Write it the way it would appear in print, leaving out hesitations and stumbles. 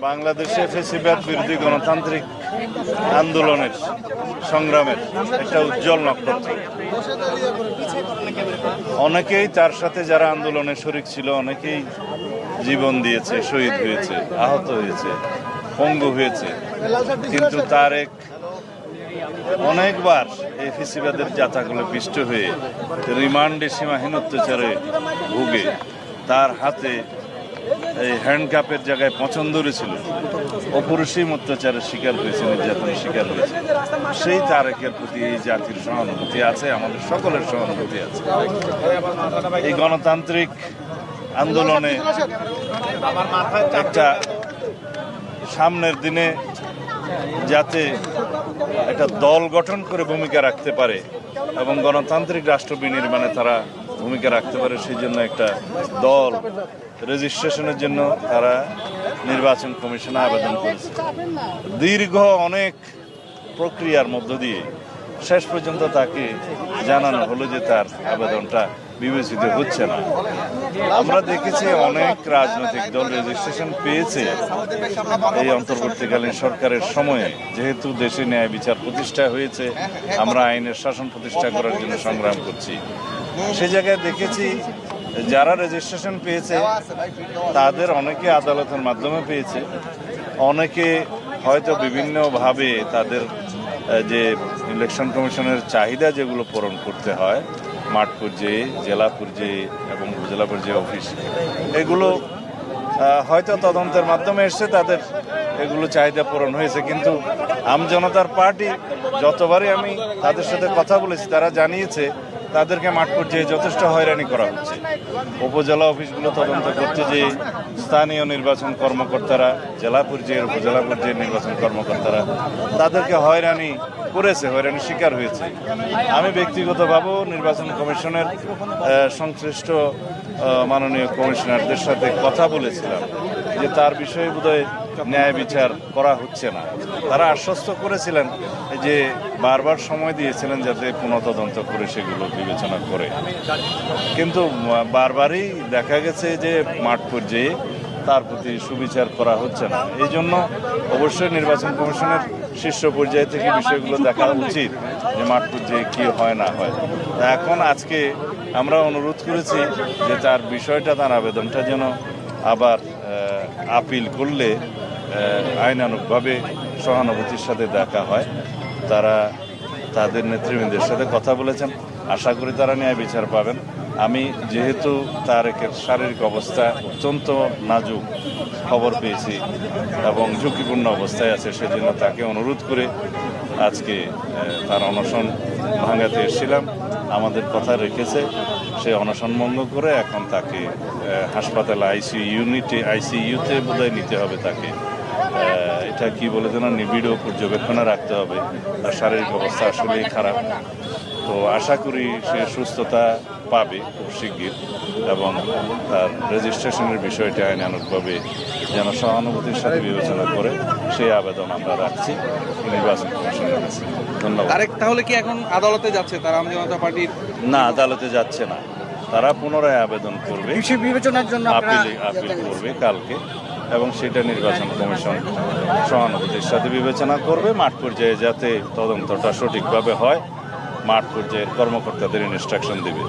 বাংলাদেশে ফ্যাসিবাদ বিরোধী গণতান্ত্রিক আন্দোলনের সংগ্রামের একটা উজ্জ্বল নক্ষত্র। অনেকেই তার সাথে যারা আন্দোলনে শরিক ছিল অনেকেই জীবন দিয়েছে, শহীদ হয়েছে, আহত হয়েছে, পঙ্গু হয়েছে, কিন্তু তারেক অনেকবার এই ফ্যাসিবাদের জাতাগুলো পিষ্ট হয়ে রিমান্ডে সীমাহীন অত্যাচারে ভুগে তার হাতে এই হ্যান্ডকাপের জায়গায় পছন্দ ছিল, অপরিসীম অত্যাচারের শিকার হয়েছে, নির্যাতনের শিকার হয়েছে। সেই তারেকের প্রতি এই জাতির সহানুভূতি আছে, আমাদের সকলের সহানুভূতি আছে। এই গণতান্ত্রিক আন্দোলনে একটা সামনের দিনে যাতে একটা দল গঠন করে ভূমিকা রাখতে পারে এবং গণতান্ত্রিক রাষ্ট্র বিনির্মাণে তারা ভূমিকা রাখতে পারে, সেই জন্য একটা দল রেজিস্ট্রেশনের জন্য তারা নির্বাচন কমিশনে আবেদন করেছে। দীর্ঘ অনেক প্রক্রিয়ার মধ্য দিয়ে শেষ পর্যন্ত তাকে জানানো হলো যে তার আবেদনটা বিবেচিত হচ্ছে না। আমরা দেখেছি অনেক রাজনৈতিক দল রেজিস্ট্রেশন পেয়েছে এই অন্তর্বর্তীকালীন সরকারের সময়ে, যেহেতু দেশে ন্যায় বিচার প্রতিষ্ঠা হয়েছে, আমরা আইনের শাসন প্রতিষ্ঠা করার জন্য সংগ্রাম করছি। সে জায়গায় দেখেছি যারা রেজিস্ট্রেশন পেয়েছে তাদের অনেকে আদালতের মাধ্যমে পেয়েছে, অনেকে হয়তো বিভিন্নভাবে তাদের যে ইলেকশন কমিশনের চাহিদা যেগুলো পূরণ করতে হয় মাঠ পর্যায়ে, জেলা পর্যায়ে এবং উপজেলা পর্যায়ে অফিস, এগুলো হয়তো তদন্তের মাধ্যমে এসছে, তাদের এগুলো চাহিদা পূরণ হয়েছে। কিন্তু আমজনতার পার্টি যতবারই আমি তাদের সাথে কথা বলেছি তারা জানিয়েছে তাদেরকে মাঠ পর্যায়ে যথেষ্ট হয়রানি করা হচ্ছে। উপজেলা অফিসগুলো তদন্ত করতে যে স্থানীয় নির্বাচন কর্মকর্তারা, জেলা পর্যায়ের উপজেলা পর্যায়ের নির্বাচন কর্মকর্তারা তাদেরকে হয়রানি করেছে, হয়রানি শিকার হয়েছে। আমি ব্যক্তিগতভাবেও নির্বাচন কমিশনের সংশ্লিষ্ট মাননীয় কমিশনারদের সাথে কথা বলেছিলাম যে তার বিষয়ে বোধহয় ন্যায় বিচার করা হচ্ছে না। তারা আশ্বস্ত করেছিলেন যে বারবার সময় দিয়েছিলেন যাতে পুনঃতদন্ত করে সেগুলো বিবেচনা করে, কিন্তু বারবারই দেখা গেছে যে মাঠ পর্যায়ে তার প্রতি সুবিচার করা হচ্ছে না। এই জন্য অবশ্যই নির্বাচন কমিশনের শীর্ষ পর্যায়ে থেকে বিষয়গুলো দেখা উচিত যে মাঠ পর্যায়ে কী হয় না হয়। এখন আজকে আমরা অনুরোধ করেছি যে তার বিষয়টা, তার আবেদনটা যেন আবার আপিল করলে আইনানুগভাবে সহানুভূতির সাথে দেখা হয়। তারা তাদের নেতৃবৃন্দের সাথে কথা বলেছেন, আশা করি তারা ন্যায় বিচার পাবেন। আমি যেহেতু তারেকের শারীরিক অবস্থা অত্যন্ত নাজুক খবর পেয়েছি এবং ঝুঁকিপূর্ণ অবস্থায় আছে, সেজন্য তাকে অনুরোধ করে আজকে তার অনশন ভাঙাতে এসেছিলাম। আমাদের কথা রেখেছে, সে অনশন বন্ধ করে এখন তাকে হাসপাতালে আইসিইউতে বোধহয় নিতে হবে তাকে। এটা কি বলে যেন নিবিড় পর্যবেক্ষণে রাখতে হবে, তার শারীরিক অবস্থা আসলেই খারাপ। তো আশা করি সে সুস্থতা পাবে খুব শিগগির এবং তার রেজিস্ট্রেশনের বিষয়টি আইনানুগভাবে যেন সহানুভূতির সাথে বিবেচনা করে সেই আবেদন আমরা রাখছি নির্বাচন কমিশনের কাছে। ধন্যবাদ। তাহলে কি এখন আদালতে যাচ্ছে তারা আমজনতা পার্টির? না, আদালতে যাচ্ছে না, তারা পুনরায় আবেদন করবে, বিবেচনার জন্য আপিল করবে কালকে এবং সেটা নির্বাচন কমিশন সহানুভূতির সাথে বিবেচনা করবে। মাঠ পর্যায়ে যাতে তদন্তটা সঠিকভাবে হয় মাঠ পর্যায়ের কর্মকর্তাদের ইনস্ট্রাকশন দেবে।